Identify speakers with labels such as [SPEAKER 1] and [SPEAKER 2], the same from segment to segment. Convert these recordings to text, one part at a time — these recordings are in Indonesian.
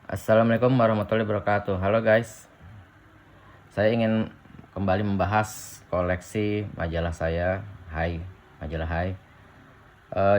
[SPEAKER 1] Assalamualaikum warahmatullahi wabarakatuh. Halo guys, saya ingin kembali membahas koleksi majalah saya, majalah Hai.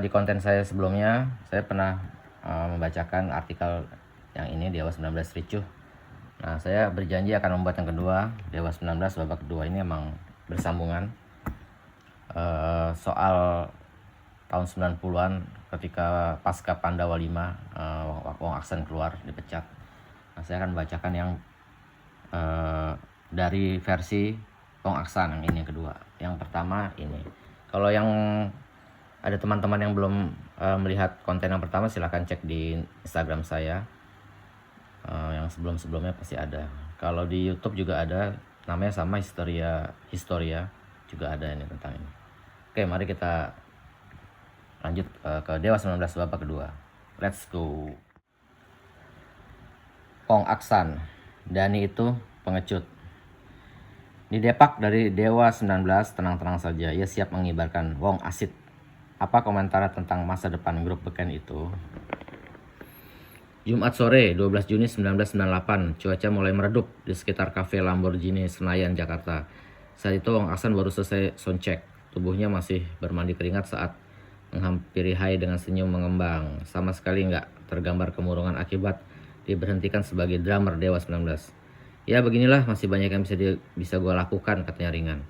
[SPEAKER 1] Di konten saya sebelumnya, saya pernah membacakan artikel yang ini Dewa 19 Ricuh. Nah, saya berjanji akan membuat yang kedua, Dewa 19 babak kedua ini emang bersambungan. Soal tahun 90-an ketika pasca Pandawa 5, Wong Aksan keluar dipecat. Nah, saya akan membacakan yang dari versi Wong Aksan yang ini yang kedua. Yang pertama ini. Kalau yang ada teman-teman yang belum melihat konten yang pertama, silahkan cek di Instagram saya. Yang sebelum-sebelumnya pasti ada. Kalau di YouTube juga ada, namanya sama Historia juga ada ini tentang ini. Oke, mari kita lanjut ke Dewa 19 babak kedua. Let's go. Wong Aksan, Dani itu pengecut. Di Depak dari Dewa 19, tenang-tenang saja, ia siap mengibarkan Wong Asit. Apa komentar tentang masa depan grup beken itu? Jumat sore 12 Juni 1998, cuaca mulai meredup di sekitar kafe Lamborghini Senayan, Jakarta. Saat itu Wong Aksan baru selesai soundcheck. Tubuhnya masih bermandi keringat saat menghampiri Hai dengan senyum mengembang. Sama sekali nggak tergambar kemurungan akibat diberhentikan sebagai drummer Dewa 19. Ya beginilah, masih banyak yang bisa gue lakukan, katanya ringan.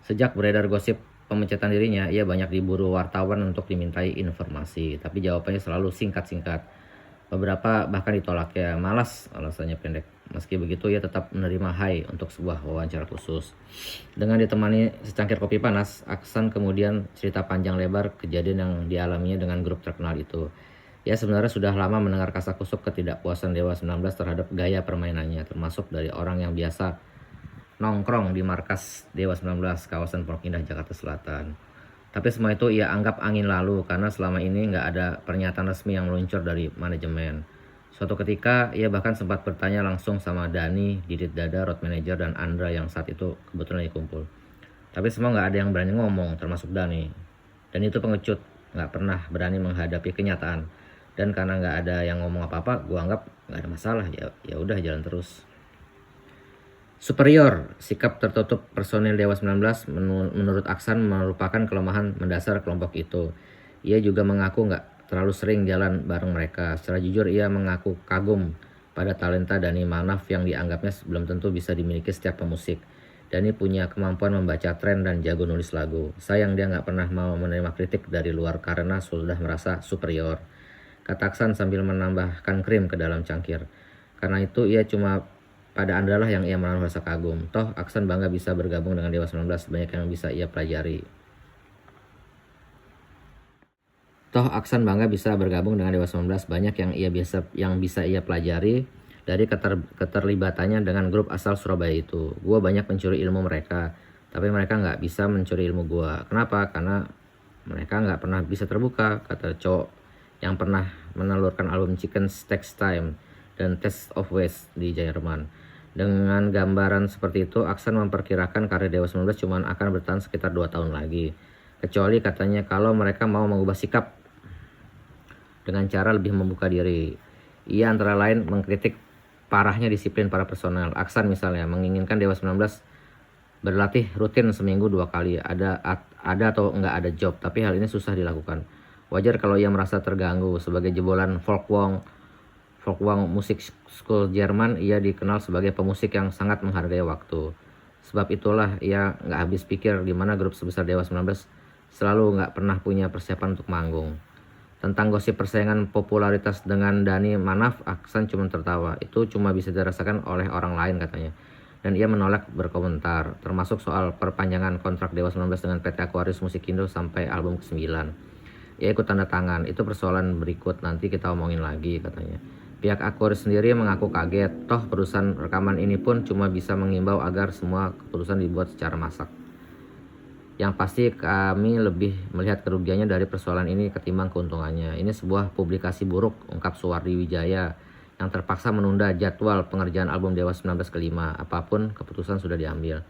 [SPEAKER 1] Sejak beredar gosip pemecatan dirinya, ia banyak diburu wartawan untuk dimintai informasi. Tapi jawabannya selalu singkat-singkat. Beberapa bahkan ditolak, ya malas alasannya pendek. Meski begitu ia tetap menerima Hai untuk sebuah wawancara khusus. Dengan ditemani secangkir kopi panas, Aksan kemudian cerita panjang lebar kejadian yang dialaminya dengan grup terkenal itu. Ya sebenarnya sudah lama mendengar kasakusuk ketidakpuasan Dewa 19 terhadap gaya permainannya, termasuk dari orang yang biasa nongkrong di markas Dewa 19 kawasan Pondok Indah, Jakarta Selatan. Tapi semua itu ia anggap angin lalu karena selama ini nggak ada pernyataan resmi yang meluncur dari manajemen. Suatu ketika ia bahkan sempat bertanya langsung sama Dani, Didit Dada, road manager, dan Andra yang saat itu kebetulan dikumpul. Tapi semua nggak ada yang berani ngomong, termasuk Dani. Dan itu pengecut, nggak pernah berani menghadapi kenyataan. Dan karena nggak ada yang ngomong apa-apa, gue anggap nggak ada masalah, ya udah jalan terus. Superior, sikap tertutup personil Dewa 19 menurut Aksan merupakan kelemahan mendasar kelompok itu. Ia juga mengaku nggak terlalu sering jalan bareng mereka. Secara jujur ia mengaku kagum pada talenta Dani Manaf yang dianggapnya belum tentu bisa dimiliki setiap pemusik. Dani punya kemampuan membaca tren dan jago nulis lagu. Sayang dia nggak pernah mau menerima kritik dari luar karena sudah merasa superior, kata Aksan sambil menambahkan krim ke dalam cangkir. Karena itu ia cuma pada Anda lah yang ia menaruh rasa kagum. Toh Aksan bangga bisa bergabung dengan Dewa 19, banyak yang bisa ia pelajari. Banyak yang bisa ia pelajari dari keterlibatannya dengan grup asal Surabaya itu. Gua banyak mencuri ilmu mereka, tapi mereka nggak bisa mencuri ilmu gua. Kenapa? Karena mereka nggak pernah bisa terbuka, kata cowok yang pernah menelurkan album Chicken Takes Time dan Taste of West di Jerman. Dengan gambaran seperti itu, Aksan memperkirakan karir Dewa 19 cuma akan bertahan sekitar 2 tahun lagi. Kecuali katanya kalau mereka mau mengubah sikap dengan cara lebih membuka diri. Ia antara lain mengkritik parahnya disiplin para personel. Aksan misalnya menginginkan Dewa 19 berlatih rutin seminggu 2 kali, ada atau enggak ada job, tapi hal ini susah dilakukan. Wajar kalau ia merasa terganggu. Sebagai jebolan Folkwang Musik School Jerman, ia dikenal sebagai pemusik yang sangat menghargai waktu. Sebab itulah ia nggak habis pikir gimana grup sebesar Dewa 19 selalu nggak pernah punya persiapan untuk manggung. Tentang gosip persaingan popularitas dengan Dani Manaf, Aksan cuma tertawa. Itu cuma bisa dirasakan oleh orang lain, katanya. Dan ia menolak berkomentar, termasuk soal perpanjangan kontrak Dewa 19 dengan PT Aquarius Musikindo sampai album ke-9. Ia ikut tanda tangan, itu persoalan berikut, nanti kita omongin lagi, katanya. Pihak Aquarius sendiri mengaku kaget, toh perusahaan rekaman ini pun cuma bisa mengimbau agar semua keputusan dibuat secara masak. Yang pasti kami lebih melihat kerugiannya dari persoalan ini ketimbang keuntungannya. Ini sebuah publikasi buruk, ungkap Suwardi Wijaya, yang terpaksa menunda jadwal pengerjaan album Dewa 19 kelima. Apapun keputusan sudah diambil.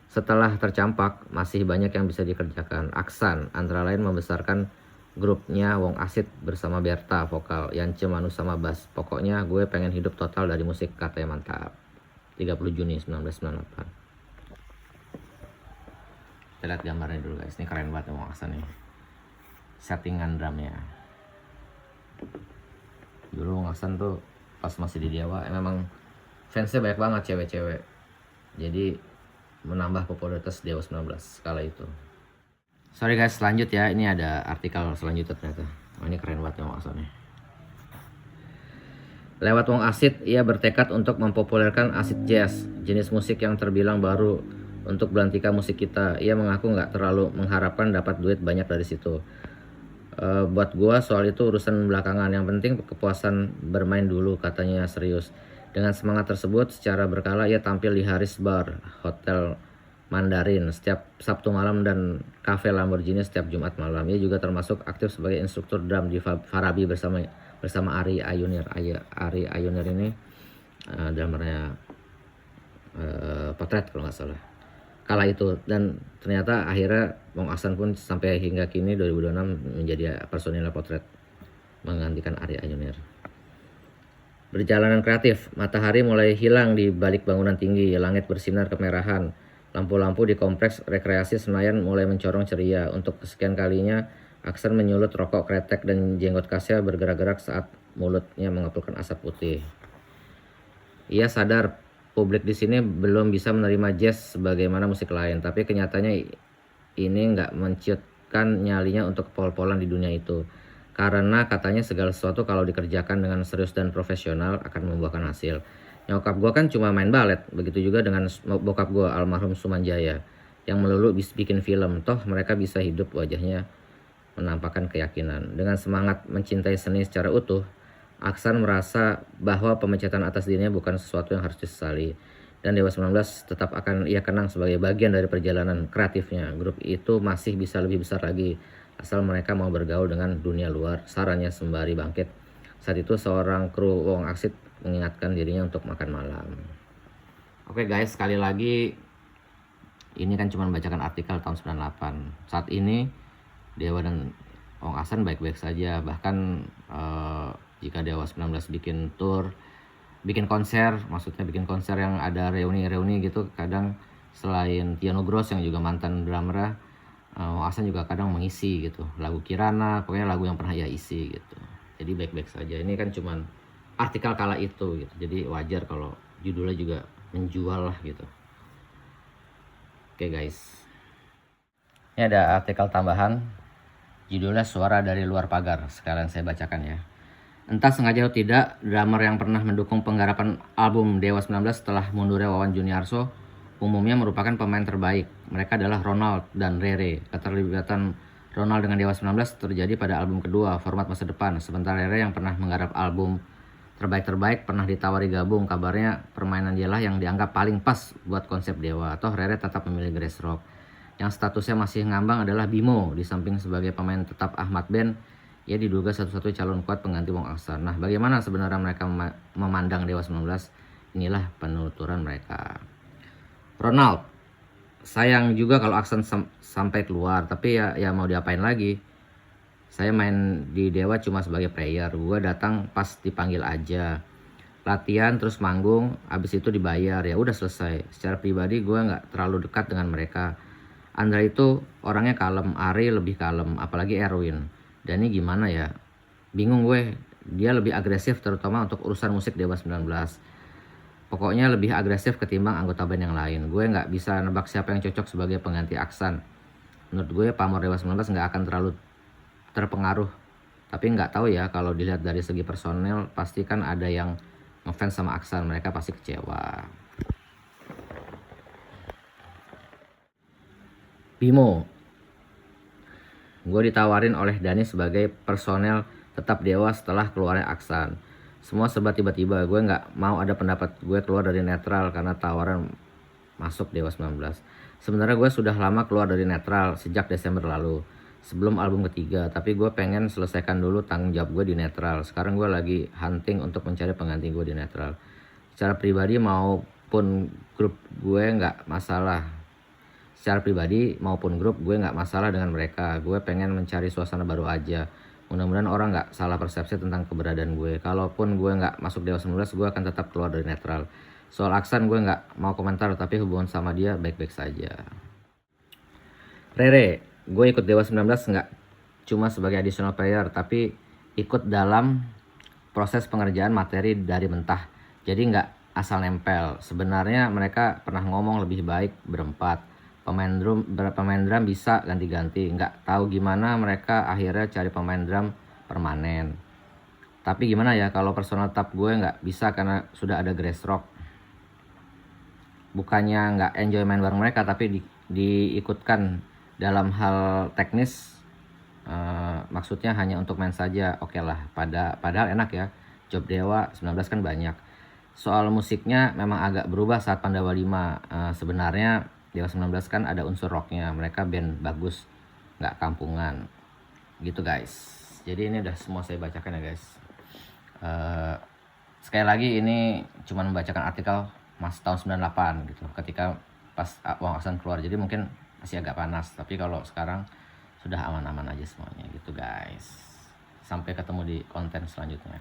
[SPEAKER 1] Setelah tercampak, masih banyak yang bisa dikerjakan. Aksan antara lain membesarkan grupnya Wong Asit bersama Berta vokal, Yance Manu sama bass. Pokoknya gue pengen hidup total dari musik, katanya. Mantap. 30 Juni 1998. Kita lihat gambarnya dulu guys. Ini keren banget Wong Aksan nih. Settingan drumnya. Dulu Wong Aksan tuh pas masih di Dewa memang fansnya banyak banget, cewek-cewek. Jadi menambah popularitas Dewa 19 kala itu. Sorry guys, lanjut ya. Ini ada artikel selanjutnya ternyata. Oh, ini keren banget Wong Aksan nih. Lewat Wong Asit, ia bertekad untuk mempopulerkan acid jazz, jenis musik yang terbilang baru untuk belantika musik kita. Ia mengaku nggak terlalu mengharapkan dapat duit banyak dari situ. Buat gua soal itu urusan belakangan, yang penting kepuasan bermain dulu, katanya serius. Dengan semangat tersebut, secara berkala ia tampil di Haris Bar, Hotel Mandarin setiap Sabtu malam dan Cafe Lamborghini setiap Jumat malam. Ia juga termasuk aktif sebagai instruktur drum di Farabi bersama Ari Ayunir. Ari Ayunir ini drummernya Potret kalau nggak salah kala itu, dan ternyata akhirnya Wong Aksan pun sampai hingga kini 2026 menjadi personil Potret menggantikan Ari Ayunir. Perjalanan kreatif, matahari mulai hilang di balik bangunan tinggi, langit bersinar kemerahan, lampu-lampu di kompleks rekreasi Senayan mulai mencorong ceria. Untuk kesekian kalinya Aksan menyulut rokok kretek dan jenggot khasnya bergerak-gerak saat mulutnya mengepulkan asap putih. Ia sadar publik di sini belum bisa menerima jazz sebagaimana musik lain, tapi kenyataannya ini nggak menciutkan nyalinya untuk pol-polan di dunia itu. Karena katanya segala sesuatu kalau dikerjakan dengan serius dan profesional akan membuahkan hasil. Nyokap gue kan cuma main balet, begitu juga dengan bokap gue almarhum Sumanjaya yang melulu bikin film. Toh mereka bisa hidup, wajahnya menampakkan keyakinan. Dengan semangat mencintai seni secara utuh, Aksan merasa bahwa pemecatan atas dirinya bukan sesuatu yang harus disesali, dan Dewa 19 tetap akan ia kenang sebagai bagian dari perjalanan kreatifnya. Grup itu masih bisa lebih besar lagi asal mereka mau bergaul dengan dunia luar, sarannya sembari bangkit. Saat itu seorang kru Wong Asit mengingatkan dirinya untuk makan malam. Oke guys, sekali lagi ini kan cuma membacakan artikel tahun 98. Saat ini Dewa dan Wong Aksan baik-baik saja. Bahkan jika Dewa 19 bikin tour, bikin konser, maksudnya bikin konser yang ada reuni-reuni gitu, kadang selain Tiano Gross yang juga mantan drummer, Wong Aksan juga kadang mengisi gitu, lagu Kirana, pokoknya lagu yang pernah ia isi gitu. Jadi baik-baik saja. Ini kan cuman artikel kala itu gitu, jadi wajar kalau judulnya juga menjual lah gitu. Oke guys, ini ada artikel tambahan, judulnya Suara dari Luar Pagar. Sekalian saya bacakan ya. Entah sengaja atau tidak, drummer yang pernah mendukung penggarapan album Dewa 19 setelah mundurnya Wawan Juniarso umumnya merupakan pemain terbaik. Mereka adalah Ronald dan Rere. Keterlibatan Ronald dengan Dewa 19 terjadi pada album kedua, Format Masa Depan. Sementara Rere yang pernah menggarap album terbaik-terbaik pernah ditawari gabung. Kabarnya permainan dialah yang dianggap paling pas buat konsep Dewa. Toh Rere tetap memilih Grass Rock. Yang statusnya masih ngambang adalah Bimo. Di samping sebagai pemain tetap Ahmad Band, ia diduga satu-satunya calon kuat pengganti Wong Aksan. Nah, bagaimana sebenarnya mereka memandang Dewa 19? Inilah penuturan mereka. Ronald, sayang juga kalau Aksan sampai keluar, tapi ya mau diapain lagi? Saya main di Dewa cuma sebagai player. Gue datang pas dipanggil aja. Latihan terus manggung, abis itu dibayar, ya udah selesai. Secara pribadi gue nggak terlalu dekat dengan mereka. Andra itu orangnya kalem, Ari lebih kalem, apalagi Erwin. Dan ini gimana ya, bingung gue, dia lebih agresif terutama untuk urusan musik Dewa 19. Pokoknya lebih agresif ketimbang anggota band yang lain. Gue nggak bisa nebak siapa yang cocok sebagai pengganti Aksan. Menurut gue pamor Dewa 19 nggak akan terlalu terpengaruh. Tapi nggak tahu ya, kalau dilihat dari segi personel pasti kan ada yang ngefans sama Aksan, mereka pasti kecewa. Bimo, gue ditawarin oleh Dani sebagai personel tetap Dewa setelah keluarnya Aksan. Semua serba tiba-tiba, gue nggak mau ada pendapat gue keluar dari netral karena tawaran masuk Dewa 19. Sebenarnya gue sudah lama keluar dari netral sejak Desember lalu, sebelum album ketiga, tapi gue pengen selesaikan dulu tanggung jawab gue di netral. Sekarang gue lagi hunting untuk mencari pengganti gue di netral. Secara pribadi maupun grup gue nggak masalah. secara pribadi maupun grup gue nggak masalah dengan mereka. Gue pengen mencari suasana baru aja. Mudah-mudahan orang nggak salah persepsi tentang keberadaan gue. Kalaupun gue nggak masuk Dewa 19, gue akan tetap keluar dari netral. Soal Aksan gue nggak mau komentar, tapi hubungan sama dia baik-baik saja. Rere, gue ikut Dewa 19 nggak cuma sebagai additional player, tapi ikut dalam proses pengerjaan materi dari mentah. Jadi nggak asal nempel. Sebenarnya mereka pernah ngomong lebih baik berempat. Pemain drum bisa ganti-ganti. Nggak tahu gimana mereka akhirnya cari pemain drum permanen. Tapi gimana ya kalau personal tab gue nggak bisa karena sudah ada Grass Rock. Bukannya nggak enjoy main bareng mereka, tapi diikutkan dalam hal teknis. Maksudnya hanya untuk main saja, oke lah. Padahal enak ya, job Dewa 19 kan banyak. Soal musiknya memang agak berubah saat Pandawa 5. Sebenarnya Dewa 19 kan ada unsur rocknya, mereka band bagus, nggak kampungan gitu guys. Jadi ini udah semua saya bacakan ya guys. Sekali lagi ini cuma membacakan artikel mas tahun 98 gitu, ketika pas Wong Aksan keluar, jadi mungkin masih agak panas, tapi kalau sekarang sudah aman-aman aja semuanya gitu guys. Sampai ketemu di konten selanjutnya.